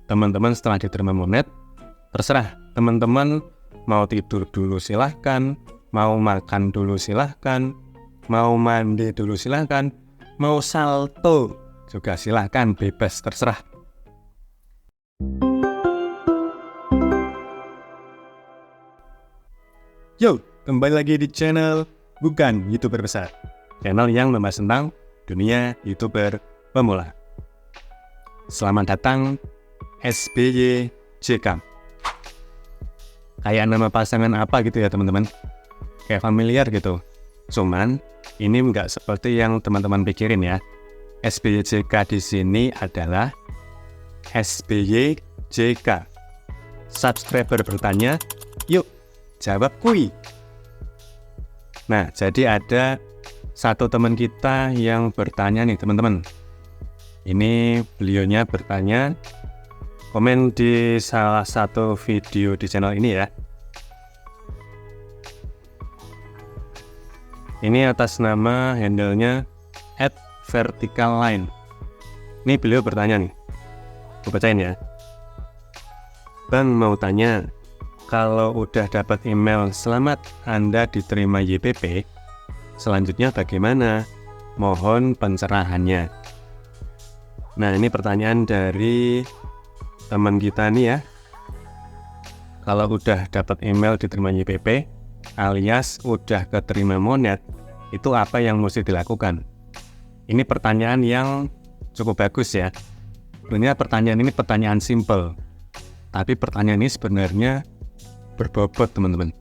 teman-teman setelah diterima monet, terserah teman-teman mau tidur dulu silahkan, mau makan dulu silahkan, mau mandi dulu silahkan, mau salto juga silahkan, bebas, terserah. Yo, kembali lagi di channel Bukan YouTuber Besar, channel yang membahas tentang dunia YouTuber pemula. Selamat datang SBY JK. Kayak nama pasangan apa gitu ya teman-teman, kayak familiar gitu. Cuman ini nggak seperti yang teman-teman pikirin ya. SBY JK di sini adalah SBY JK. Subscriber bertanya, yuk jawab kui. Nah, jadi ada satu teman kita yang bertanya nih teman-teman. Ini beliaunya bertanya, komen di salah satu video di channel ini ya. Ini atas nama handle-nya @verticalline. Ini beliau bertanya nih, aku bacain ya. Bang mau tanya, kalau udah dapat email selamat Anda diterima YPP, selanjutnya bagaimana? Mohon pencerahannya. Nah, ini pertanyaan dari teman kita nih ya. Kalau udah dapat email diterima YPP alias udah keterima monet, itu apa yang mesti dilakukan? Ini pertanyaan yang cukup bagus ya. Sebenarnya pertanyaan ini pertanyaan simple, tapi pertanyaan ini sebenarnya berbobot teman-teman.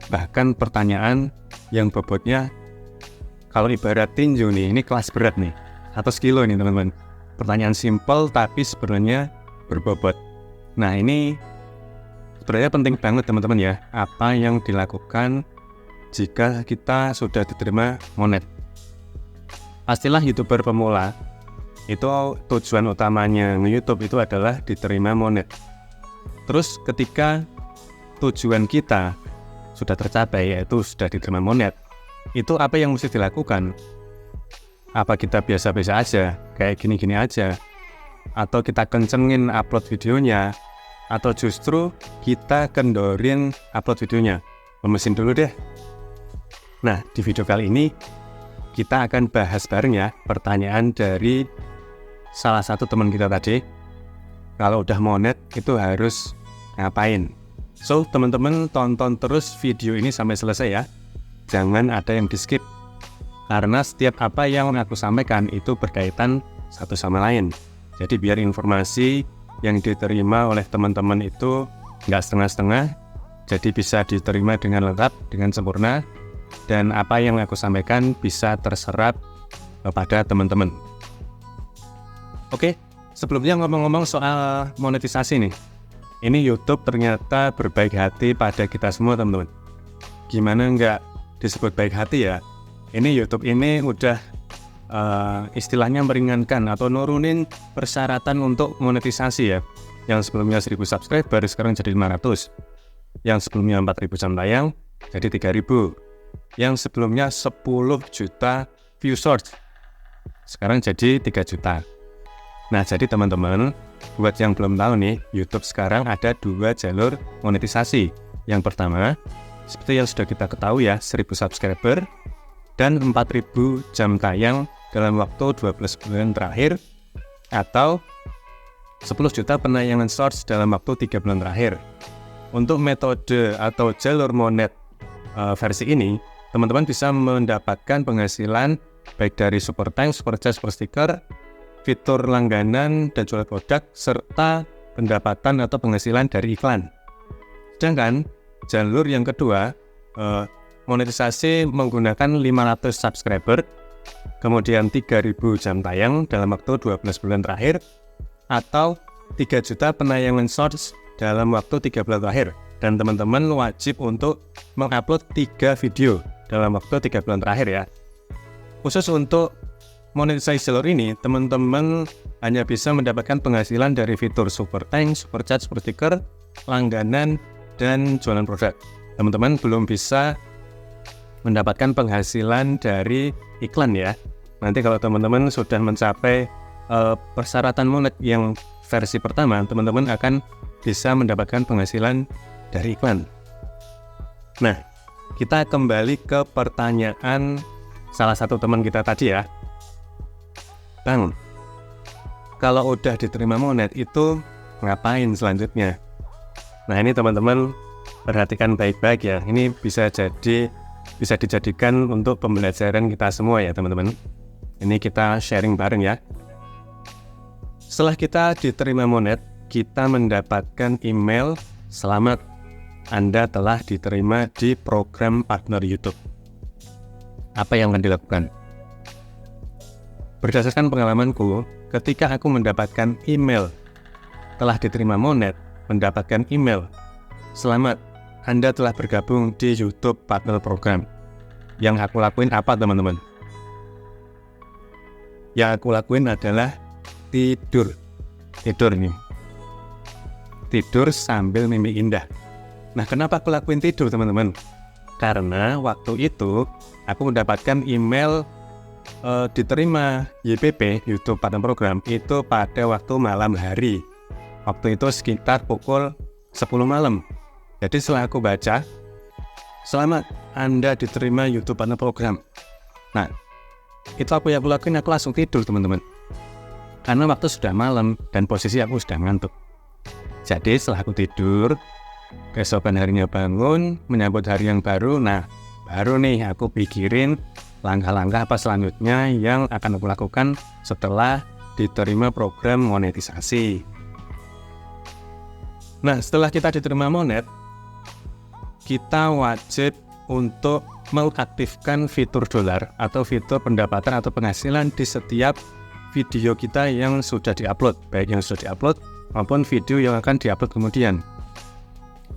Bahkan pertanyaan yang bobotnya, kalau ibarat tinju nih, ini kelas berat nih, 100 kilo nih teman-teman. Pertanyaan simple tapi sebenarnya berbobot. Nah, ini sebenarnya penting banget teman-teman ya, apa yang dilakukan jika kita sudah diterima monet. Pastilah YouTuber pemula itu tujuan utamanya nge-YouTube itu adalah diterima monet. Terus ketika tujuan kita sudah tercapai, yaitu sudah diterima monet, itu apa yang mesti dilakukan? Apa kita biasa-biasa aja, kayak gini-gini aja? Atau kita kencengin upload videonya? Atau justru kita kendorin upload videonya? Lemesin dulu deh. Nah, di video kali ini kita akan bahas bareng ya pertanyaan dari salah satu teman kita tadi. Kalau udah monet itu harus ngapain? So, teman-teman tonton terus video ini sampai selesai ya. Jangan ada yang di-skip. Karena setiap apa yang aku sampaikan itu berkaitan satu sama lain. Jadi biar informasi yang diterima oleh teman-teman itu nggak setengah-setengah, jadi bisa diterima dengan lengkap, dengan sempurna, dan apa yang aku sampaikan bisa terserap pada teman-teman. Oke, sebelumnya ngomong-ngomong soal monetisasi nih. Ini YouTube ternyata berbaik hati pada kita semua teman-teman. Gimana nggak disebut baik hati ya? Ini YouTube ini udah istilahnya meringankan atau nurunin persyaratan untuk monetisasi ya. Yang sebelumnya 1000 subscriber sekarang jadi 500. Yang sebelumnya 4000 jam tayang jadi 3000. Yang sebelumnya 10 juta view short sekarang jadi 3 juta. Nah, jadi teman-teman, buat yang belum tahu nih, YouTube sekarang ada 2 jalur monetisasi. Yang pertama, seperti yang sudah kita ketahui ya, 1000 subscriber dan 4000 jam tayang dalam waktu 12 bulan terakhir, atau 10 juta penayangan shorts dalam waktu 3 bulan terakhir. Untuk metode atau jalur monet versi ini, teman-teman bisa mendapatkan penghasilan baik dari super thanks, super chat, super sticker, fitur langganan dan jual produk, serta pendapatan atau penghasilan dari iklan. Sedangkan jalur yang kedua, monetisasi menggunakan 500 subscriber, kemudian 3000 jam tayang dalam waktu 12 bulan terakhir, atau 3 juta penayangan shorts dalam waktu 3 bulan terakhir. Dan teman-teman wajib untuk mengupload 3 video dalam waktu 3 bulan terakhir ya. Khusus untuk monetisasi jalur ini, teman-teman hanya bisa mendapatkan penghasilan dari fitur super thanks, super chat, super sticker, langganan, dan jualan produk. Teman-teman belum bisa mendapatkan penghasilan dari iklan ya. Nanti kalau teman-teman sudah mencapai persyaratan monet yang versi pertama, teman-teman akan bisa mendapatkan penghasilan dari iklan. Nah, kita kembali ke pertanyaan salah satu teman kita tadi ya. Bang, kalau udah diterima Monet itu ngapain selanjutnya? Nah, ini teman-teman perhatikan baik-baik ya. Ini bisa dijadikan untuk pembelajaran kita semua ya teman-teman. Ini kita sharing bareng ya. Setelah kita diterima Monet, kita mendapatkan email, selamat, Anda telah diterima di program partner YouTube. Apa yang akan dilakukan? Berdasarkan pengalamanku, ketika aku mendapatkan email, telah diterima Monet, mendapatkan email, selamat, Anda telah bergabung di YouTube partner program. Yang aku lakuin apa teman-teman? Yang aku lakuin adalah tidur nih. Tidur sambil mimpi indah. Nah, kenapa aku lakuin tidur teman-teman? Karena waktu itu aku mendapatkan email diterima YPP YouTube partner program itu pada waktu malam hari. Waktu itu sekitar pukul 10 malam. Jadi setelah aku baca, selamat Anda diterima YouTube partner program. Nah, itu aku lakuin, aku langsung tidur teman-teman. Karena waktu sudah malam dan posisi aku sudah ngantuk. Jadi setelah aku tidur, keesokan harinya bangun, menyambut hari yang baru. Nah, baru nih aku pikirin langkah-langkah apa selanjutnya yang akan aku lakukan setelah diterima program monetisasi. Nah, setelah kita diterima Monet, kita wajib untuk mengaktifkan fitur dolar atau fitur pendapatan atau penghasilan di setiap video kita yang sudah diupload, baik yang sudah diupload maupun video yang akan diupload kemudian.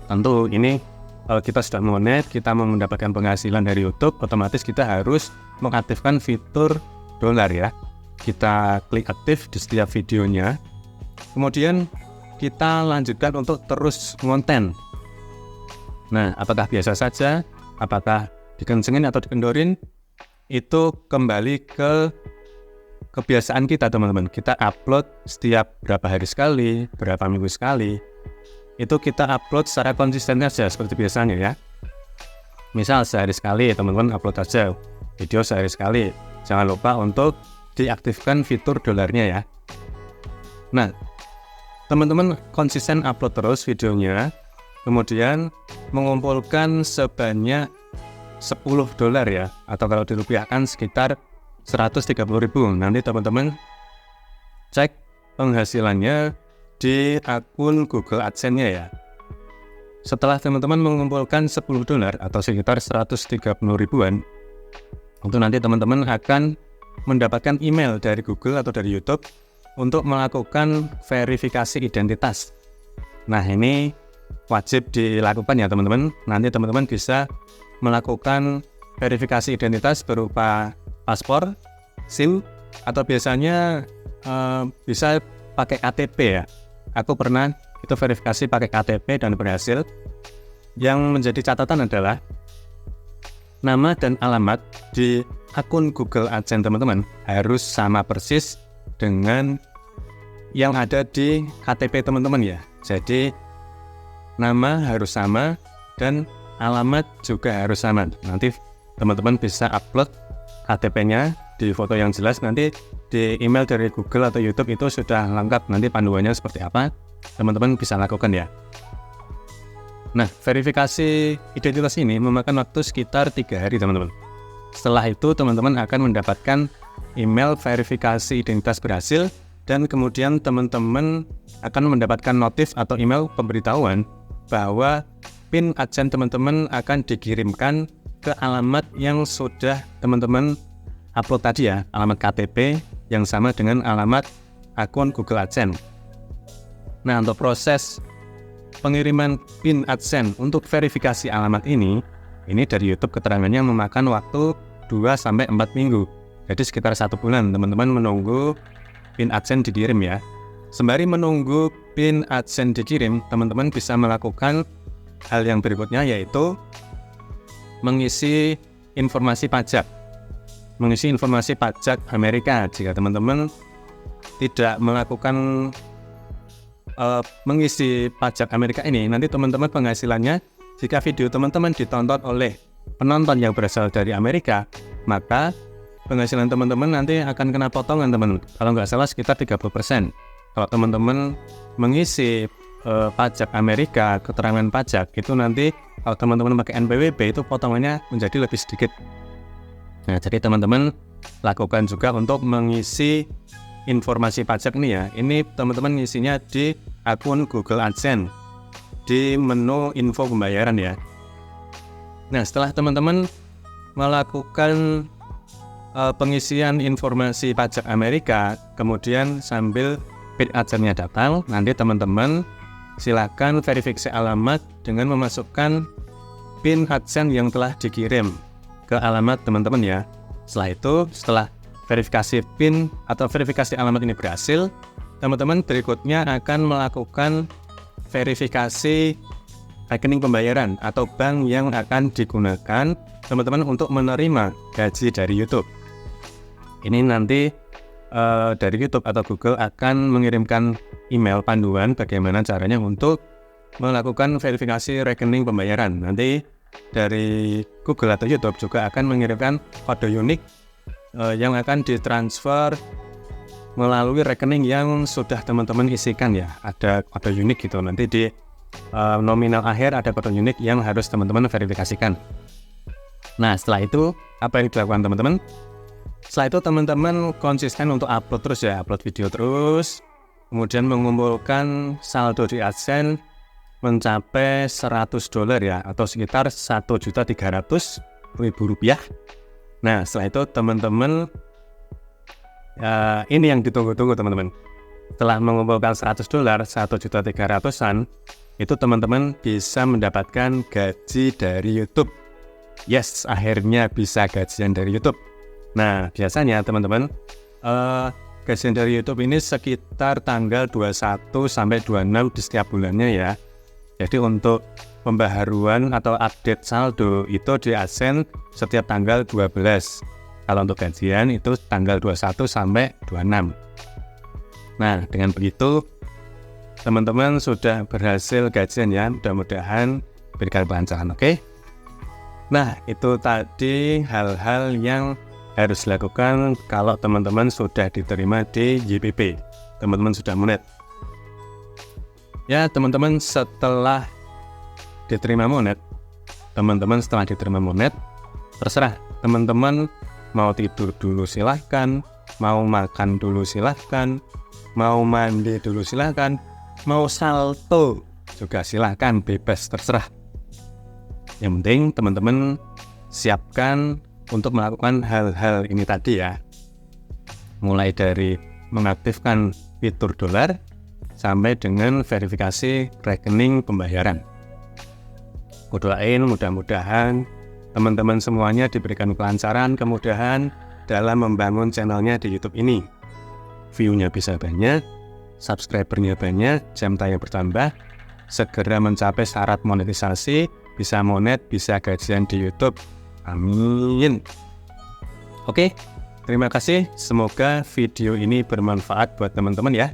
Tentu ini kalau kita sudah Monet, kita mau mendapatkan penghasilan dari YouTube, otomatis kita harus mengaktifkan fitur dolar ya. Kita klik aktif di setiap videonya, kemudian kita lanjutkan untuk terus konten. Nah, apakah biasa saja, apakah dikencengin atau dikendorin, itu kembali ke kebiasaan kita teman-teman. Kita upload setiap berapa hari sekali, berapa minggu sekali. Itu kita upload secara konsisten saja seperti biasanya ya. Misal sehari sekali teman-teman upload aja video sehari sekali. Jangan lupa untuk diaktifkan fitur dolarnya ya. Nah, teman-teman konsisten upload terus videonya, kemudian mengumpulkan sebanyak $10 ya, atau kalau dirupiahkan sekitar 130.000. Nanti teman-teman cek penghasilannya di akun Google AdSense-nya ya. Setelah teman-teman mengumpulkan $10 atau sekitar 130.000-an, itu nanti teman-teman akan mendapatkan email dari Google atau dari YouTube untuk melakukan verifikasi identitas. Nah, ini wajib dilakukan ya teman-teman. Nanti teman-teman bisa melakukan verifikasi identitas berupa paspor, SIM, atau biasanya bisa pakai KTP ya. Aku pernah itu verifikasi pakai KTP dan berhasil. Yang menjadi catatan adalah nama dan alamat di akun Google AdSense teman-teman harus sama persis dengan yang ada di KTP teman-teman ya. Jadi nama harus sama dan alamat juga harus sama. Nanti teman-teman bisa upload KTP-nya di foto yang jelas, nanti di email dari Google atau YouTube itu sudah lengkap, nanti panduannya seperti apa teman-teman bisa lakukan ya. Nah, verifikasi identitas ini memakan waktu sekitar 3 hari teman-teman. Setelah itu teman-teman akan mendapatkan email verifikasi identitas berhasil, dan kemudian teman-teman akan mendapatkan notif atau email pemberitahuan bahwa PIN AdSense teman-teman akan dikirimkan ke alamat yang sudah teman-teman upload tadi ya, alamat KTP yang sama dengan alamat akun Google AdSense. Nah, untuk proses pengiriman PIN AdSense untuk verifikasi alamat ini dari YouTube keterangannya memakan waktu 2-4 minggu. Jadi sekitar 1 bulan teman-teman menunggu PIN AdSense dikirim ya. Sembari menunggu PIN AdSense dikirim, teman-teman bisa melakukan hal yang berikutnya, yaitu mengisi informasi pajak. Mengisi informasi pajak Amerika. Jika teman-teman tidak melakukan mengisi pajak Amerika ini, nanti teman-teman penghasilannya, jika video teman-teman ditonton oleh penonton yang berasal dari Amerika, maka penghasilan teman-teman nanti akan kena potongan teman-teman. Kalau nggak salah sekitar 30%. Kalau teman-teman mengisi pajak Amerika, keterangan pajak, itu nanti kalau teman-teman pakai NPWP itu potongannya menjadi lebih sedikit. Nah, jadi teman-teman lakukan juga untuk mengisi informasi pajak nih ya. Ini teman-teman ngisinya di akun Google AdSense di menu info pembayaran ya. Nah, setelah teman-teman melakukan pengisian informasi pajak Amerika, kemudian sambil PIN AdSense-nya datang, nanti teman-teman silakan verifikasi alamat dengan memasukkan PIN AdSense yang telah dikirim ke alamat teman-teman ya. Setelah itu, setelah verifikasi PIN atau verifikasi alamat ini berhasil, teman-teman berikutnya akan melakukan verifikasi rekening pembayaran atau bank yang akan digunakan teman-teman untuk menerima gaji dari YouTube. Ini nanti dari YouTube atau Google akan mengirimkan email panduan bagaimana caranya untuk melakukan verifikasi rekening pembayaran. Nanti dari Google atau YouTube juga akan mengirimkan kode unik yang akan ditransfer melalui rekening yang sudah teman-teman isikan ya. Ada kode unik gitu. Nanti di nominal akhir ada kode unik yang harus teman-teman verifikasikan. Nah, setelah itu apa yang dilakukan teman-teman? Setelah itu teman-teman konsisten untuk upload terus ya, upload video terus, kemudian mengumpulkan saldo di AdSense mencapai $100 ya, atau sekitar Rp1.300.000. Nah, setelah itu teman-teman ini yang ditunggu-tunggu teman-teman. Setelah mengumpulkan $100, Rp1.300.000-an, itu teman-teman bisa mendapatkan gaji dari YouTube. Yes, akhirnya bisa gajian dari YouTube. Nah, biasanya teman-teman gajian dari YouTube ini sekitar tanggal 21 sampai 26 di setiap bulannya ya. Jadi untuk pembaharuan atau update saldo itu di AdSense setiap tanggal 12. Kalau untuk gajian itu tanggal 21 sampai 26. Nah, dengan begitu teman-teman sudah berhasil gajian ya. Mudah-mudahan berikan kelancaran, oke? Nah, itu tadi hal-hal yang harus dilakukan kalau teman-teman sudah diterima di YPP. Teman-teman sudah monet. Ya, teman-teman setelah diterima monet, terserah teman-teman mau tidur dulu silahkan, mau makan dulu silahkan, mau mandi dulu silahkan, mau salto juga silahkan, bebas terserah. Yang penting teman-teman siapkan untuk melakukan hal-hal ini tadi ya. Mulai dari mengaktifkan fitur dolar sampai dengan verifikasi rekening pembayaran. Kudoain mudah-mudahan teman-teman semuanya diberikan kelancaran, kemudahan dalam membangun channelnya di YouTube ini. View-nya bisa banyak, subscriber-nya banyak, jam tayang bertambah, segera mencapai syarat monetisasi, bisa monet, bisa gajian di YouTube. Amin. Oke, terima kasih. Semoga video ini bermanfaat buat teman-teman ya.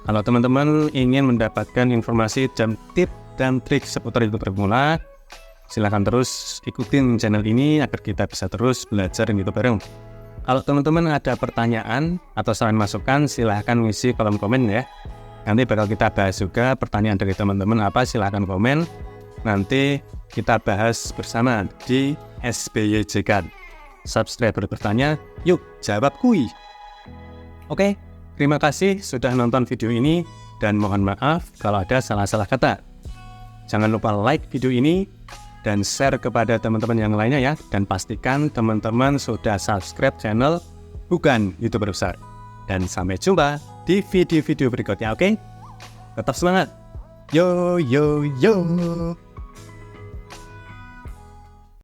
Kalau teman-teman ingin mendapatkan informasi dan tips dan trik seputar YouTube pemula, silakan terus ikutin channel ini agar kita bisa terus belajar YouTube bareng. Kalau teman-teman ada pertanyaan atau saran masukan, silahkan ngisi kolom komen ya. Nanti bakal kita bahas juga pertanyaan dari teman-teman apa, silahkan komen. Nanti kita bahas bersama di SBYJK. Subscriber bertanya, yuk jawab kui. Oke, terima kasih sudah nonton video ini dan mohon maaf kalau ada salah-salah kata. Jangan lupa like video ini dan share kepada teman-teman yang lainnya ya. Dan pastikan teman-teman sudah subscribe channel Bukan YouTuber Besar. Dan sampai jumpa di video-video berikutnya, oke? Tetap semangat. Yo yo yo.